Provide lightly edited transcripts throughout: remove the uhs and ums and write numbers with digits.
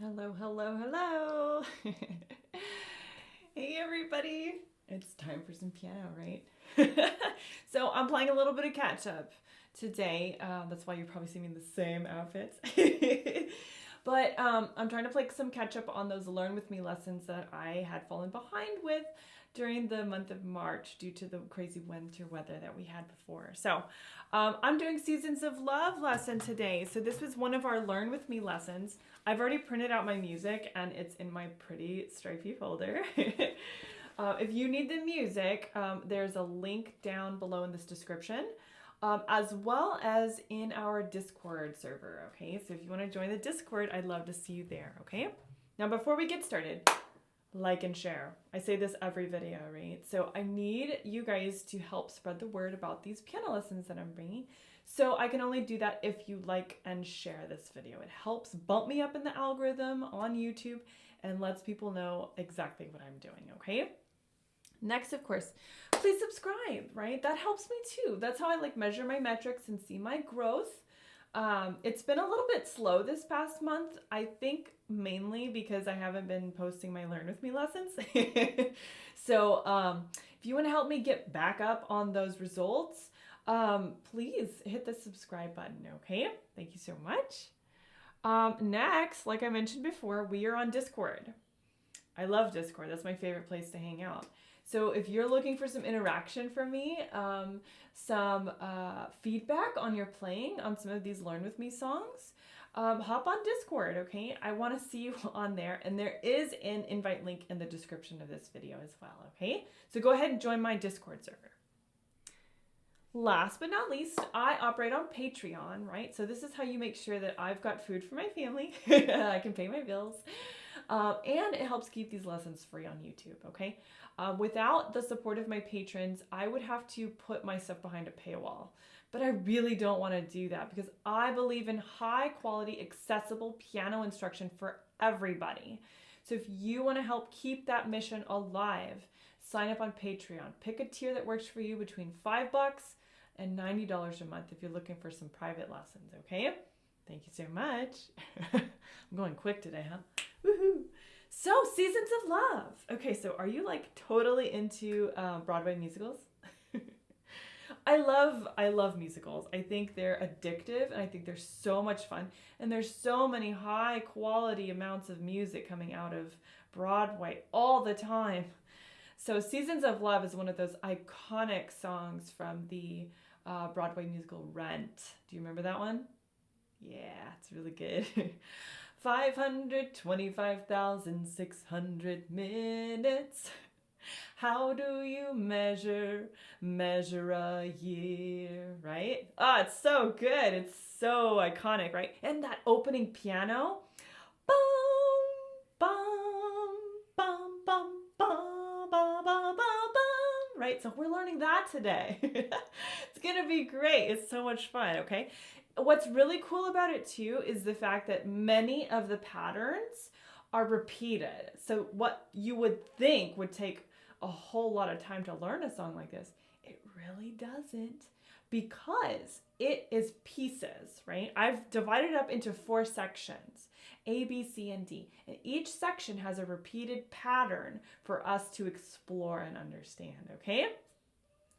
Hello, hello, hello. Hey, everybody. It's time for some piano, right? So I'm playing a little bit of catch up today. That's why you're probably seeing me in the same outfits. But I'm trying to play some catch up on those Learn With Me lessons that I had fallen behind with during the month of March due to the crazy winter weather that we had before. So I'm doing Seasons of Love lesson today. So this was one of our Learn With Me lessons. I've already printed out my music and it's in my pretty stripy folder. If you need the music, there's a link down below in this description. As well as in our Discord server, okay? So if you want to join the Discord, I'd love to see you there, okay? Now, before we get started, like and share. I say this every video, right? So I need you guys to help spread the word about these piano lessons that I'm bringing. So I can only do that if you like and share this video. It helps bump me up in the algorithm on YouTube and lets people know exactly what I'm doing, okay? Next, of course, please subscribe, right? That helps me too. That's how I measure my metrics and see my growth. It's been a little bit slow this past month. I think mainly because I haven't been posting my Learn With Me lessons. So if you want to help me get back up on those results, please hit the subscribe button, okay? Thank you so much. Next, like I mentioned before, we are on Discord. I love Discord. That's my favorite place to hang out. So if you're looking for some interaction from me, some feedback on your playing on some of these Learn With Me songs, hop on Discord, okay? I want to see you on there, and there is an invite link in the description of this video as well, okay? So go ahead and join my Discord server. Last but not least, I operate on Patreon, right? So this is how you make sure that I've got food for my family. I can pay my bills. And it helps keep these lessons free on YouTube, okay? Without the support of my patrons, I would have to put my stuff behind a paywall. But I really don't want to do that because I believe in high quality, accessible piano instruction for everybody. So if you want to help keep that mission alive, sign up on Patreon. Pick a tier that works for you between $5 and $90 a month if you're looking for some private lessons, okay? Thank you so much. I'm going quick today, huh? Woohoo! So, Seasons of Love. Okay, so are you totally into Broadway musicals? I love musicals. I think they're addictive and I think they're so much fun. And there's so many high quality amounts of music coming out of Broadway all the time. So Seasons of Love is one of those iconic songs from the Broadway musical Rent. Do you remember that one? Yeah, it's really good. 525,600 minutes. How do you measure a year, right? Oh, it's so good. It's so iconic, right? And that opening piano. Bum, bum, bum, bum, bum, bum, bum, bum, bum. Right? So we're learning that today. It's going to be great. It's so much fun, okay? What's really cool about it too is the fact that many of the patterns are repeated. So what you would think would take a whole lot of time to learn a song like this, it really doesn't because it is pieces, right? I've divided it up into 4 sections, A, B, C, and D. And each section has a repeated pattern for us to explore and understand, okay?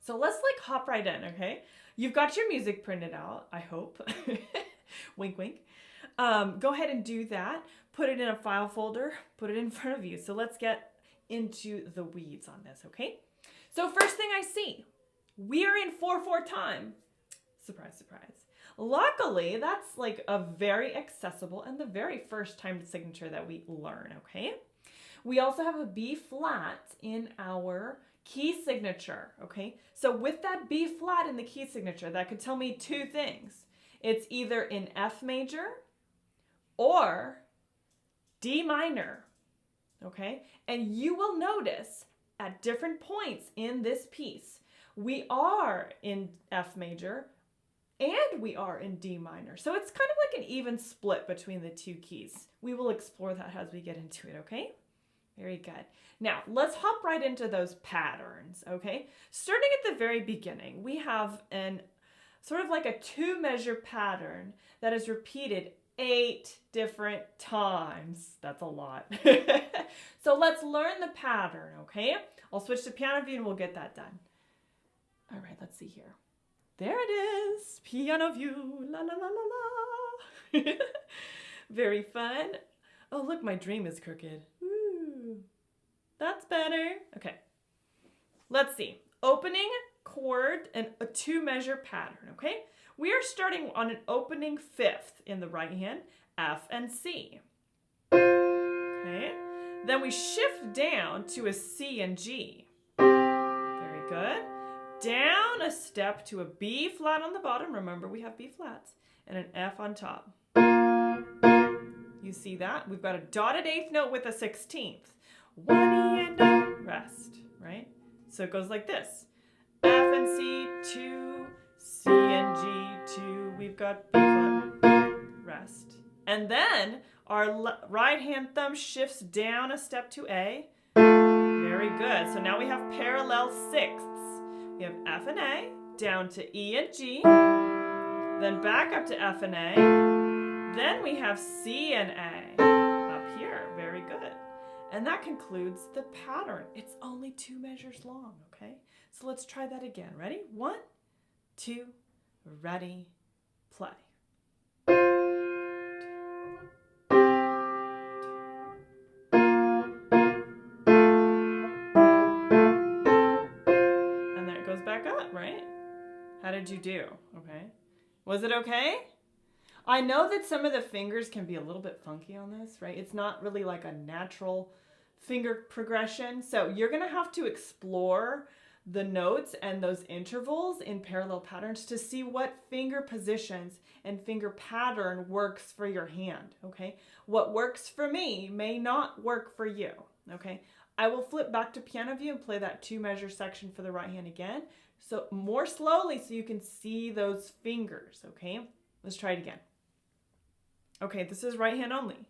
So let's hop right in, okay? You've got your music printed out, I hope. Wink, wink. Go ahead and do that. Put it in a file folder. Put it in front of you. So let's get into the weeds on this, okay? So first thing I see, we are in 4/4 time. Surprise, surprise. Luckily, that's a very accessible and the very first time signature that we learn, okay? We also have a B flat in our key signature, okay? So with that B flat in the key signature, that could tell me 2 things. It's either in F major or D minor, okay? And you will notice at different points in this piece, we are in F major and we are in D minor. So it's kind of like an even split between the 2 keys. We will explore that as we get into it, okay? Very good. Now, let's hop right into those patterns, okay? Starting at the very beginning, we have an sort of like a 2-measure pattern that is repeated 8 different times. That's a lot. So let's learn the pattern, okay? I'll switch to piano view and we'll get that done. All right, let's see here. There it is, piano view, la la la la la. Very fun. Oh, look, my dream is crooked. Ooh, that's better. Okay, let's see. Opening chord and a 2-measure pattern, okay? We are starting on an opening 5th in the right hand, F and C. Okay, then we shift down to a C and G. Very good. Down a step to a B flat on the bottom. Remember, we have B flats. And an F on top. You see that? We've got a dotted 8th note with a 16th. 1 E and A, rest, right? So it goes like this. F and C, 2, C and G, 2. We've got B flat, rest. And then our right hand thumb shifts down a step to A. Very good. So now we have parallel 6ths. We have F and A, down to E and G, then back up to F and A, then we have C and A up here. Very good. And that concludes the pattern. It's only 2 measures long, okay? So let's try that again. Ready? 1, 2, ready, play. Back up, right? How did you do? Okay. Was it okay? I know that some of the fingers can be a little bit funky on this, right? It's not really like a natural finger progression. So you're going to have to explore the notes and those intervals in parallel patterns to see what finger positions and finger pattern works for your hand, okay? What works for me may not work for you, okay? I will flip back to piano view and play that 2-measure section for the right hand again. So more slowly so you can see those fingers, okay? Let's try it again. Okay, this is right hand only.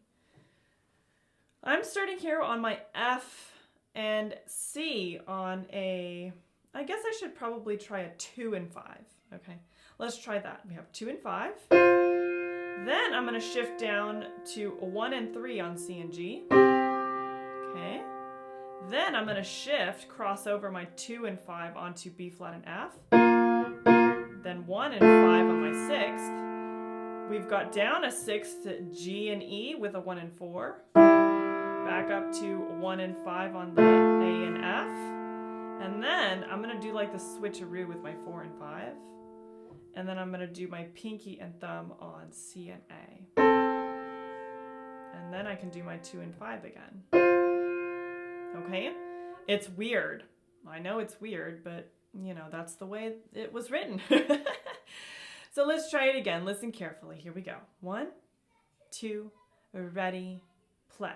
I'm starting here on my F and C on a, I guess I should probably try a 2 and 5, okay? Let's try that. We have 2 and 5. Then I'm gonna shift down to 1 and 3 on C and G, okay? Then I'm going to shift, cross over my 2 and 5 onto B flat and F. Then 1 and 5 on my 6th. We've got down a 6th to G and E with a 1 and 4. Back up to 1 and 5 on the A and F. And then I'm going to do like the switcheroo with my 4 and 5. And then I'm going to do my pinky and thumb on C and A. And then I can do my 2 and 5 again. Okay? It's weird. I know it's weird, but, you know, that's the way it was written. So let's try it again. Listen carefully. Here we go. 1, 2, ready, play.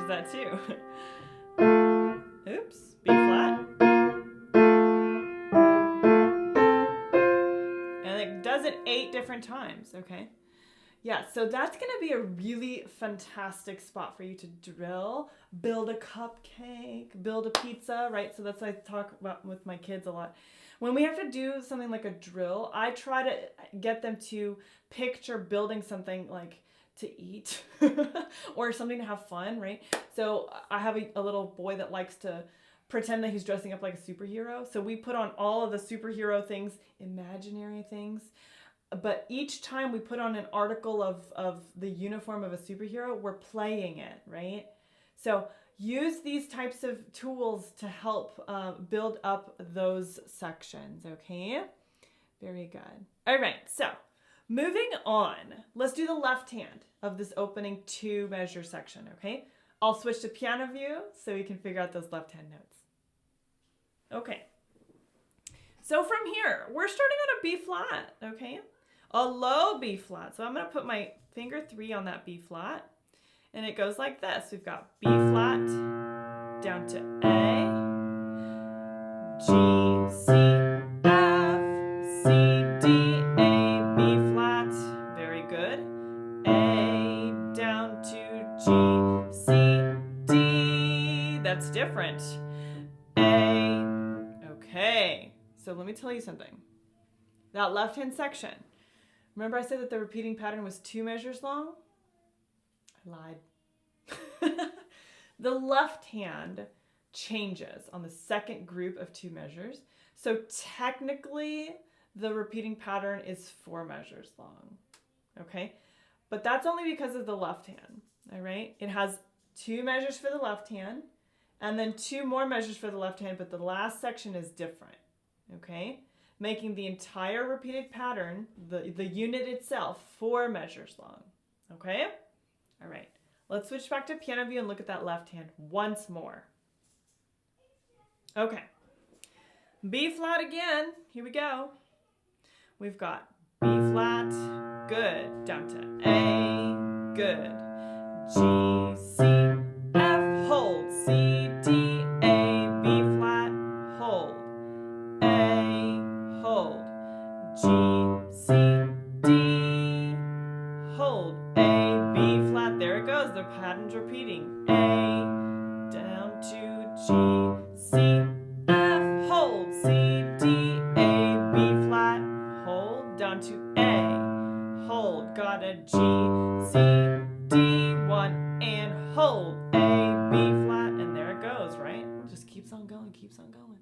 That too. Oops, B flat. And it does it 8 different times, okay? Yeah, so that's gonna be a really fantastic spot for you to drill, build a cupcake, build a pizza, right? So that's what I talk about with my kids a lot. When we have to do something like a drill, I try to get them to picture building something like to eat or something to have fun, right? So I have a little boy that likes to pretend that he's dressing up like a superhero. So we put on all of the superhero things, imaginary things. But each time we put on an article of the uniform of a superhero, we're playing it, right? So use these types of tools to help build up those sections, okay? Very good. All right, so moving on, let's do the left hand of this opening 2-measure section, okay? I'll switch to piano view so we can figure out those left hand notes. Okay. So from here, we're starting on a B flat, okay? A low B flat. So I'm going to put my finger 3 on that B flat. And it goes like this. We've got B flat down to A, G, C, F, C, D, A, B flat. Very good. A down to G, C, D. That's different. A. Okay. So let me tell you something. That left-hand section. Remember I said that the repeating pattern was 2 measures long? I lied. The left hand changes on the second group of 2 measures. So technically, the repeating pattern is 4 measures long. Okay? But that's only because of the left hand. All right? It has 2 measures for the left hand and then 2 more measures for the left hand, but the last section is different. Okay? Making the entire repeated pattern, the unit itself, 4 measures long. Okay? All right. Let's switch back to piano view and look at that left hand once more. Okay. B flat again. Here we go. We've got B flat, good, down to A, good, G, C, F, hold, C, D, A, B flat, hold, A, hold, G, C, D, hold, A, B flat. There it goes. The pattern's repeating. A, down to G, C, F, hold, C, D, A, B flat, hold, down to A, hold, got a G, C, D, 1, and hold, A, B flat, and there it goes, right? It just keeps on going, keeps on going.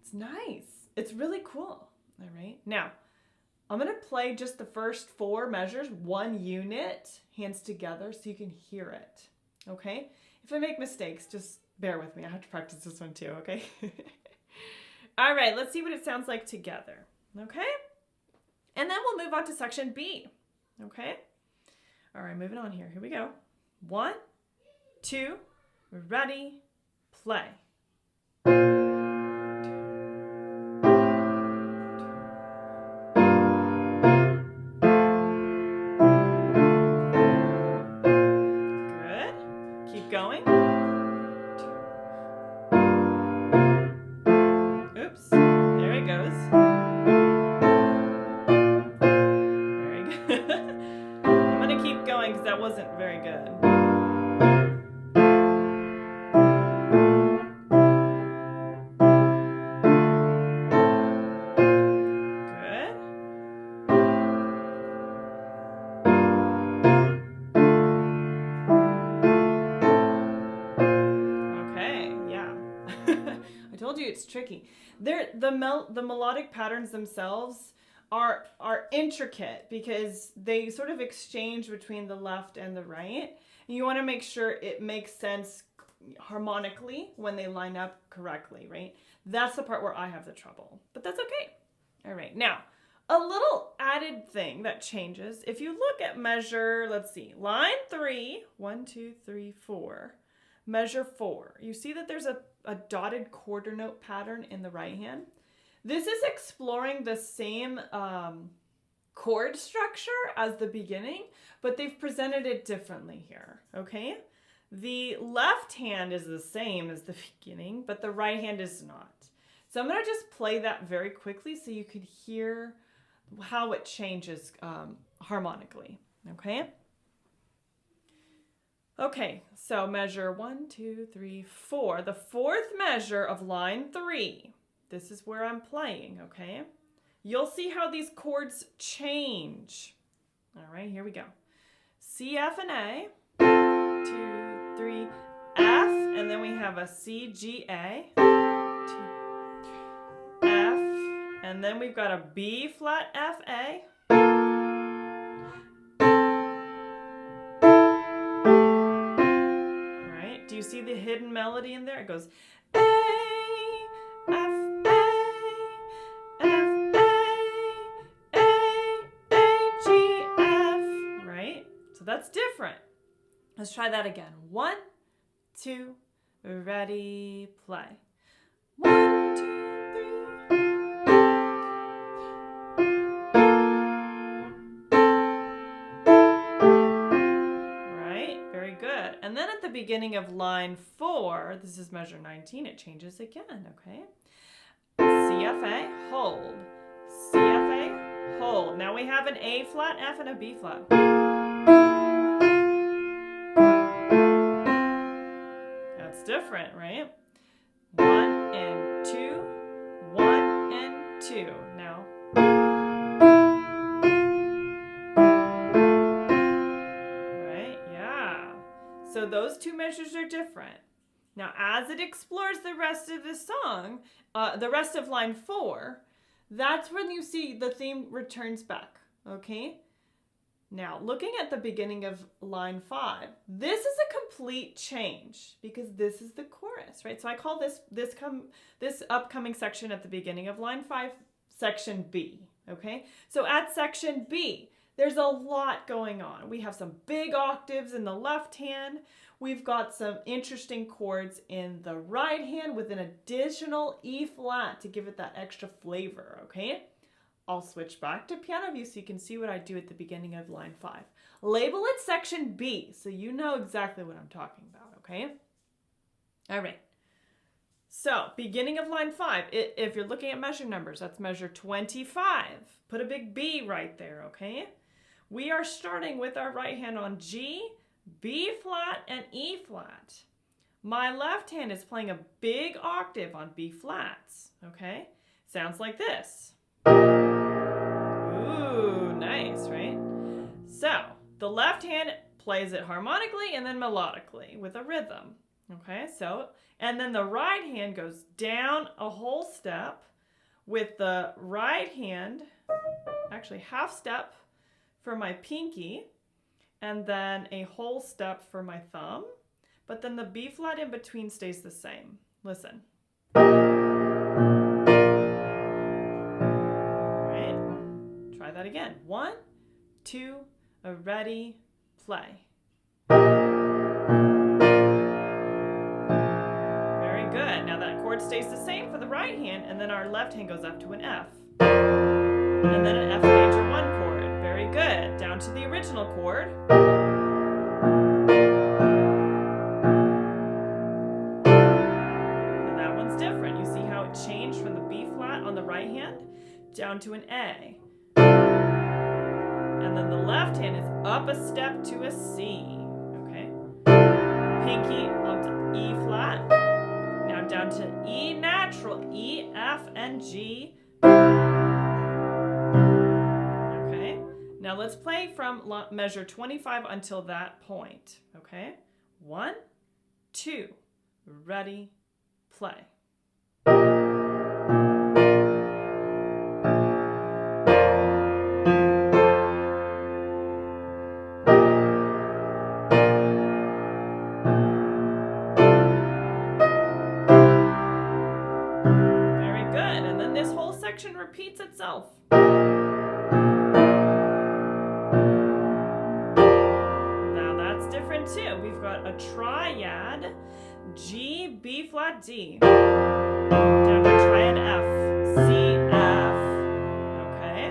It's nice. It's really cool, all right? Now, I'm going to play just the first 4 measures, 1 unit, hands together, so you can hear it, okay? If I make mistakes, just bear with me. I have to practice this one too, okay? All right, let's see what it sounds like together, okay? And then we'll move on to section B, okay? All right, moving on here. Here we go. 1, 2, ready, play. Going. Oops, there it goes. Very good. I'm going to keep going because that wasn't very good. I told you it's tricky. The melodic patterns themselves are intricate because they sort of exchange between the left and the right. And you want to make sure it makes sense harmonically when they line up correctly, right? That's the part where I have the trouble, but that's okay. All right, now a little added thing that changes. If you look at measure, let's see, line 3, 1, 2, 3, 4. Measure 4. You see that there's a dotted quarter note pattern in the right hand. This is exploring the same chord structure as the beginning, but they've presented it differently here, okay? The left hand is the same as the beginning, but the right hand is not. So I'm going to just play that very quickly so you can hear how it changes harmonically, okay? Okay, so measure 1, 2, 3, 4. The 4th measure of line 3. This is where I'm playing, okay? You'll see how these chords change. All right, here we go. C, F, and A. 2, 3, F, and then we have a C, G, A. 2, F, and then we've got a B flat, F, A. Do you see the hidden melody in there? It goes A, F, A, F, A, G, F, right? So that's different. Let's try that again. 1, 2, ready, play. 1, 2, 3. beginning of line 4, this is measure 19, it changes again, okay? CFA, hold. CFA, hold. Now we have an A flat, F, and a B flat. That's different, right? 1 and 2, 1 and 2. Now. Right? Yeah. So those two measures are different. Now, as it explores the rest of the song, the rest of line 4, that's when you see the theme returns back, okay? Now, looking at the beginning of line 5, this is a complete change because this is the chorus, right? So I call this upcoming section at the beginning of line 5, section B, okay? So at section B, there's a lot going on. We have some big octaves in the left hand. We've got some interesting chords in the right hand with an additional E flat to give it that extra flavor, okay? I'll switch back to piano view so you can see what I do at the beginning of line 5. Label it section B so you know exactly what I'm talking about, okay? All right. So, beginning of line 5, if you're looking at measure numbers, that's measure 25. Put a big B right there, okay? We are starting with our right hand on G, B flat, and E flat. My left hand is playing a big octave on B flats, okay? Sounds like this. Ooh, nice, right? So, the left hand plays it harmonically and then melodically with a rhythm, okay? So, and then the right hand goes down a whole step with the right hand, actually half step for my pinky, and then a whole step for my thumb, but then the B flat in between stays the same. Listen. Right? Try that again. 1, 2, ready, play. Very good. Now that chord stays the same for the right hand, and then our left hand goes up to an F. And then an F major 1 chord. Very good. Down to the original chord. And that one's different. You see how it changed from the B flat on the right hand down to an A. And then the left hand is up a step to a C. Okay. Pinky up to E flat. Now down to E natural, E, F, and G. Now let's play from measure 25 until that point, okay? 1, 2, ready, play. Very good, and then this whole section repeats itself. Too. We've got a triad, G, B flat, D, down to triad F, C, F, okay?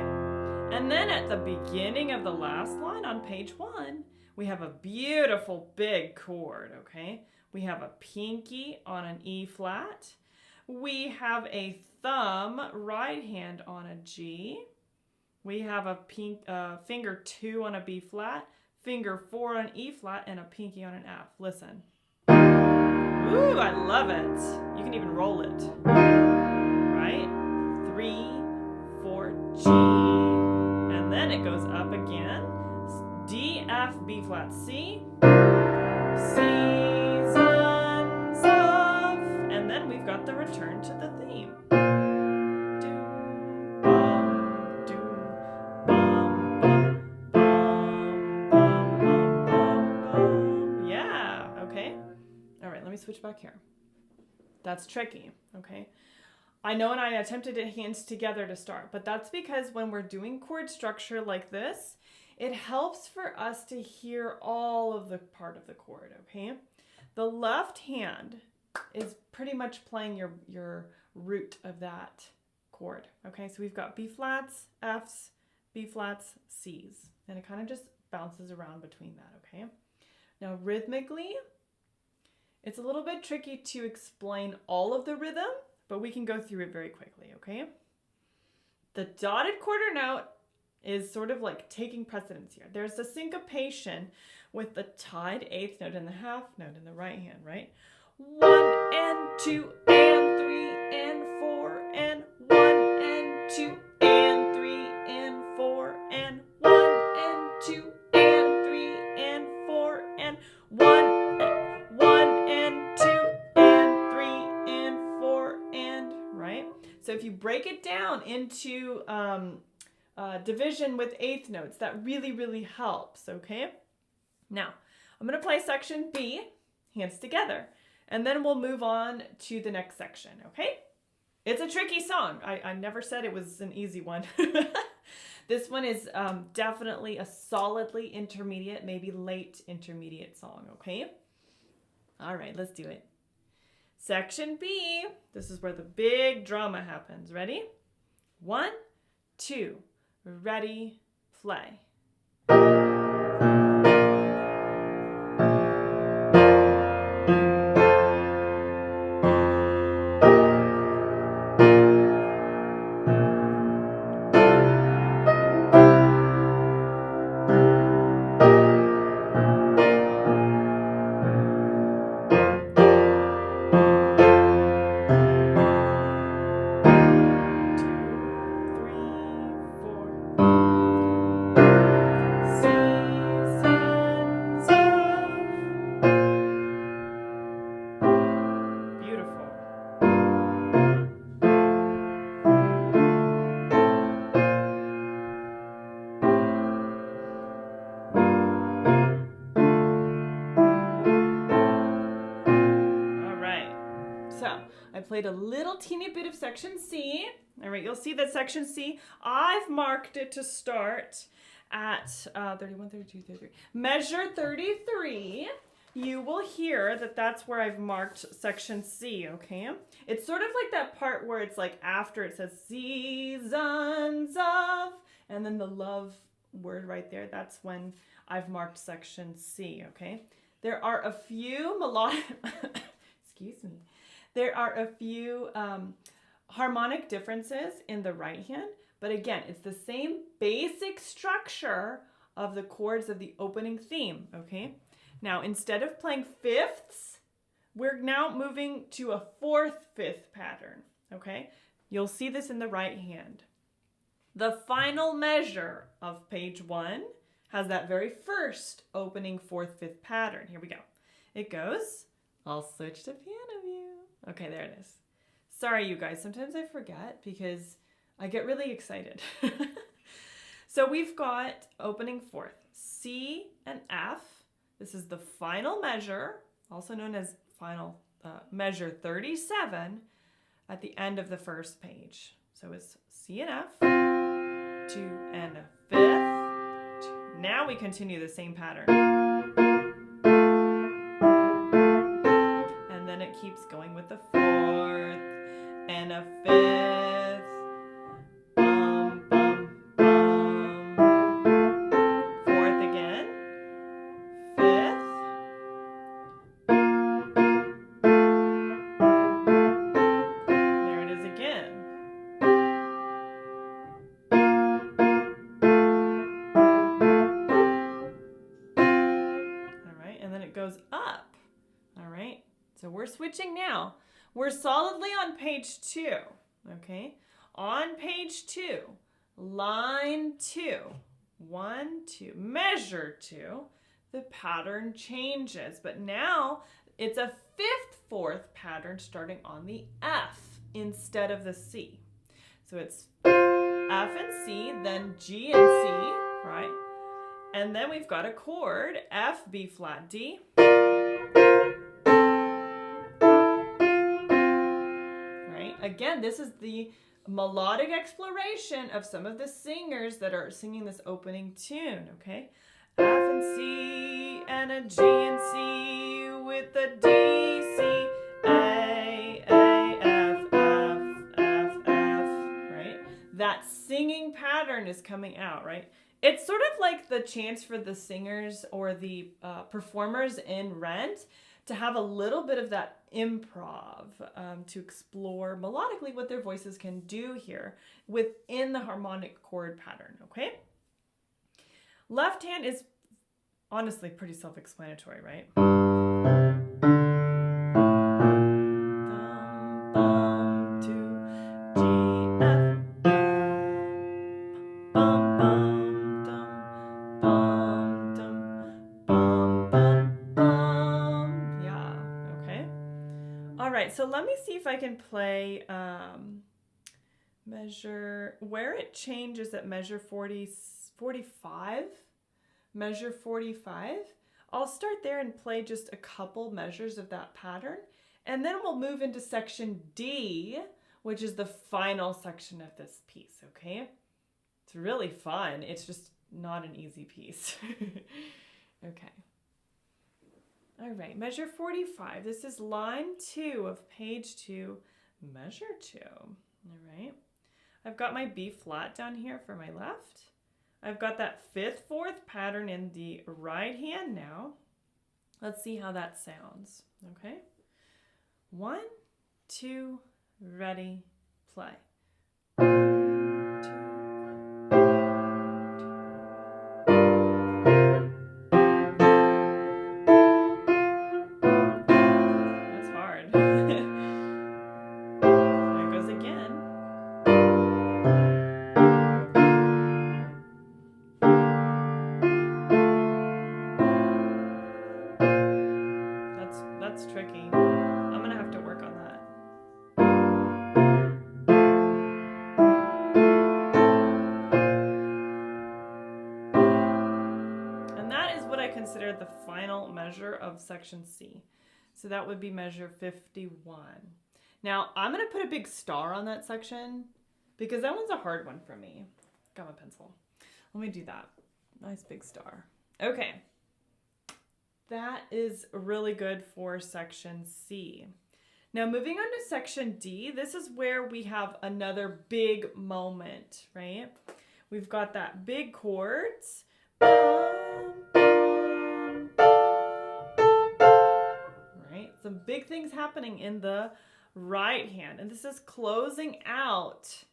And then at the beginning of the last line on page 1, we have a beautiful big chord, okay? We have a pinky on an E flat. We have a thumb right hand on a G. We have a finger 2 on a B flat. Finger 4 on E flat, and a pinky on an F. Listen. Ooh, I love it. You can even roll it. Right? 3, 4, G. And then it goes up again. D, F, B flat, C. Seasons of. And then we've got the return to the theme. Let me switch back here. That's tricky, okay? I know, and I attempted to hands together to start, but that's because when we're doing chord structure like this, it helps for us to hear all of the part of the chord, okay? The left hand is pretty much playing your root of that chord, okay? So we've got B flats, Fs, B flats, Cs, and it kind of just bounces around between that, okay? Now rhythmically, It's a little bit tricky to explain all of the rhythm, but we can go through it very quickly, okay? The dotted quarter note is sort of like taking precedence here. There's a syncopation with the tied eighth note and the half note in the right hand, right? 1 and 2 and 3 and 4 and 1 and 2 and 3 and 4 and 1 and 2 and 3 and 4 and 1 and 2 and 3 and 4 and, right? So if you break it down into division with eighth notes, that really helps, okay? Now, I'm going to play section B, hands together, and then we'll move on to the next section, okay? It's a tricky song. I never said it was an easy one. This one is definitely a solidly intermediate, maybe late intermediate song, okay? All right, let's do it. Section B, this is where the big drama happens. Ready? 1, 2, ready, play. I played a little teeny bit of section C. All right, you'll see that section C, I've marked it to start at 31, 32, 33. Measure 33. You will hear that that's where I've marked section C, okay? It's sort of like that part where it's like after it says seasons of, and then the love word right there, that's when I've marked section C, okay? There are a few melodic, excuse me. There are a few harmonic differences in the right hand, but again, it's the same basic structure of the chords of the opening theme, okay? Now, instead of playing fifths, we're now moving to a 4/5 pattern, okay? You'll see this in the right hand. The final measure of page 1 has that very first opening 4/5 pattern. Here we go. It goes, I'll switch to piano view. Okay, there it is. Sorry, you guys. Sometimes I forget because I get really excited. So we've got opening fourth, C and F. This is the final measure, also known as final measure 37 at the end of the first page. So it's C and F, 2 and a 5th. 2. Now we continue the same pattern. And then it keeps going with the 4th and a 5th. Bum, bum, bum. 4th again. 5th. There it is again. All right, and then it goes up. All right, so we're switching now. We're solidly on page 2, okay? On page 2, line 2, 1, 2, measure 2, the pattern changes, but now it's a 5/4 pattern starting on the F instead of the C. So it's F and C, then G and C, right? And then we've got a chord, F, B flat, D. Right? Again, this is the melodic exploration of some of the singers that are singing this opening tune, okay? F and C and a G and C with a D, C, A, F, F, F, F, right? That singing pattern is coming out, right? It's sort of like the chants for the singers or the performers in Rent, to have a little bit of that improv, to explore melodically what their voices can do here within the harmonic chord pattern, okay? Left hand is honestly pretty self-explanatory, right? So let me see if I can play measure, where it changes at measure 45, measure 45. I'll start there and play just a couple measures of that pattern, and then we'll move into section D, which is the final section of this piece, okay? It's really fun. It's just not an easy piece. Okay. All right, measure 45. This is line 2 of page 2, measure 2. All right. I've got my B flat down here for my left. I've got that 5th, 4th pattern in the right hand now. Let's see how that sounds. Okay. 1, 2, ready, play. That's tricky. I'm gonna have to work on that. And that is what I consider the final measure of section C. So that would be measure 51. Now I'm gonna put a big star on that section because that one's a hard one for me. Got my pencil. Let me do that. Nice big star. Okay. That is really good for section C. Now moving on to section D, this is where we have another big moment, right? We've got that big chords. Right? Some big things happening in the right hand. And this is closing out.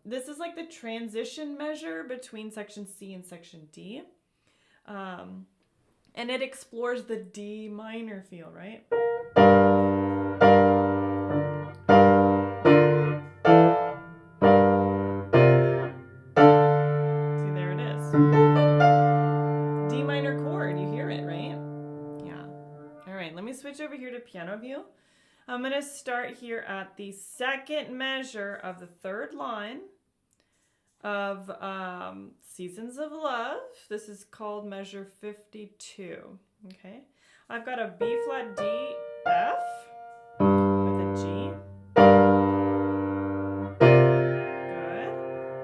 This is like the transition measure between section C and section D. And it explores the D minor feel, right? See, there it is. D minor chord, you hear it, right? Yeah. All right, let me switch over here to piano view. I'm going to start here at the 2nd measure of the 3rd line of Seasons of Love. This is called measure 52. Okay, I've got a B flat D F with a G. Good.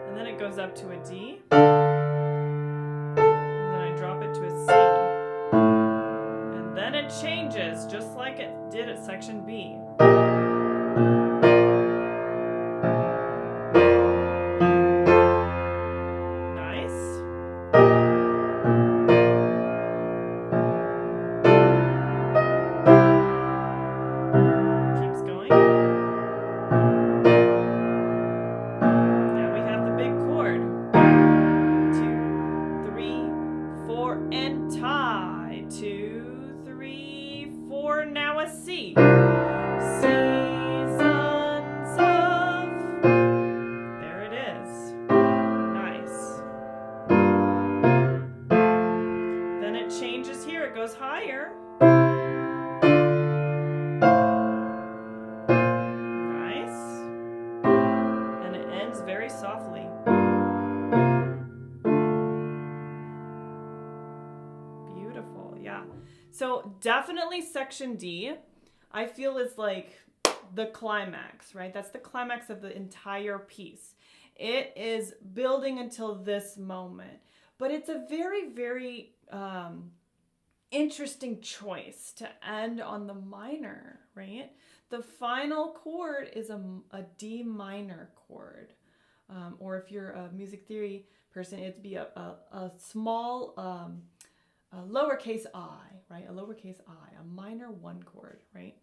And then it goes up to a D. And then I drop it to a C. And then it changes just like it did at section B. So definitely section D, I feel is like the climax, right? That's the climax of the entire piece. It is building until this moment, but it's a very, very interesting choice to end on the minor, right? The final chord is a D minor chord, or if you're a music theory person, it'd be a small lowercase I, right? A lowercase I, a minor 1 chord, right?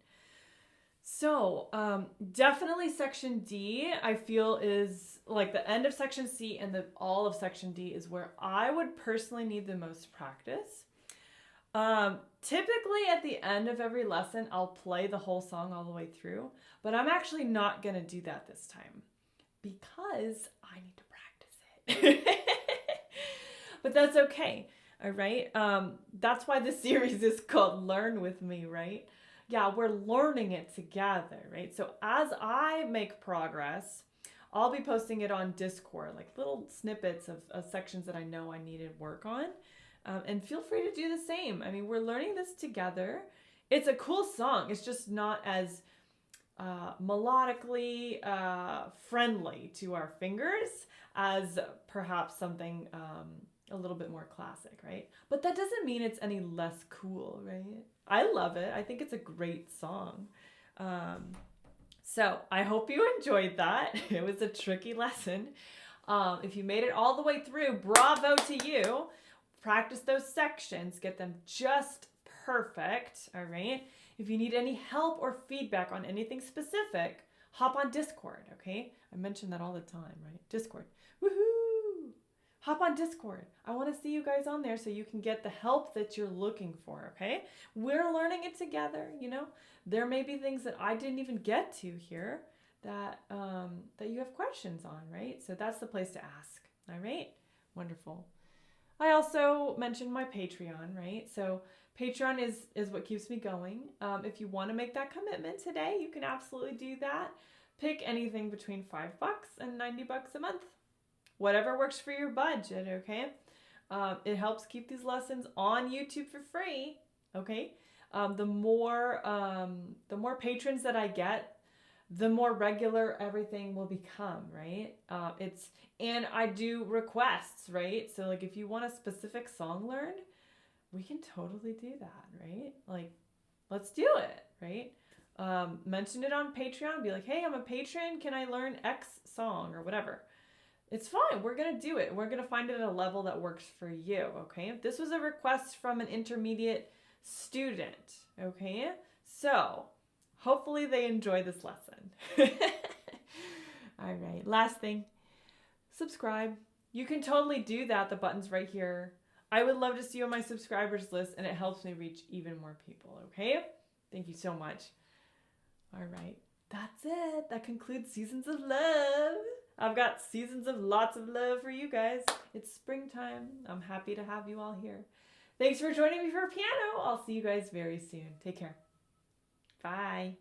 So definitely section D, I feel is like the end of section C and all of section D is where I would personally need the most practice. Typically at the end of every lesson, I'll play the whole song all the way through, but I'm actually not going to do that this time because I need to practice it. But that's okay. All right. That's why the series is called Learn With Me, right? Yeah, we're learning it together, right? So as I make progress, I'll be posting it on Discord, like little snippets of sections that I know I need to work on. And feel free to do the same. I mean, we're learning this together. It's a cool song. It's just not as melodically friendly to our fingers as perhaps something a little bit more classic, right? But that doesn't mean it's any less cool, right? I love it. I think it's a great song. So I hope you enjoyed that. It was a tricky lesson. If you made it all the way through, bravo to you. Practice those sections, get them just perfect, all right? If you need any help or feedback on anything specific, hop on Discord, okay? I mention that all the time, right? Discord. Woohoo! Hop on Discord. I want to see you guys on there so you can get the help that you're looking for, okay? We're learning it together, you know? There may be things that I didn't even get to here that you have questions on, right? So that's the place to ask, all right? Wonderful. I also mentioned my Patreon, right? So Patreon is what keeps me going. If you want to make that commitment today, you can absolutely do that. Pick anything between $5 and $90 a month. Whatever works for your budget, okay? It helps keep these lessons on YouTube for free, okay? The more patrons that I get, the more regular everything will become, right? And I do requests, right? So like if you want a specific song learned, we can totally do that, right? Like, let's do it, right? Mention it on Patreon, be like, hey, I'm a patron, can I learn X song or whatever? It's fine, we're gonna do it. We're gonna find it at a level that works for you, okay? This was a request from an intermediate student, okay? So, hopefully they enjoy this lesson. All right, last thing, subscribe. You can totally do that. The button's right here. I would love to see you on my subscribers list, and it helps me reach even more people, okay? Thank you so much. All right, that's it. That concludes Seasons of Love. I've got seasons of lots of love for you guys. It's springtime. I'm happy to have you all here. Thanks for joining me for piano. I'll see you guys very soon. Take care. Bye.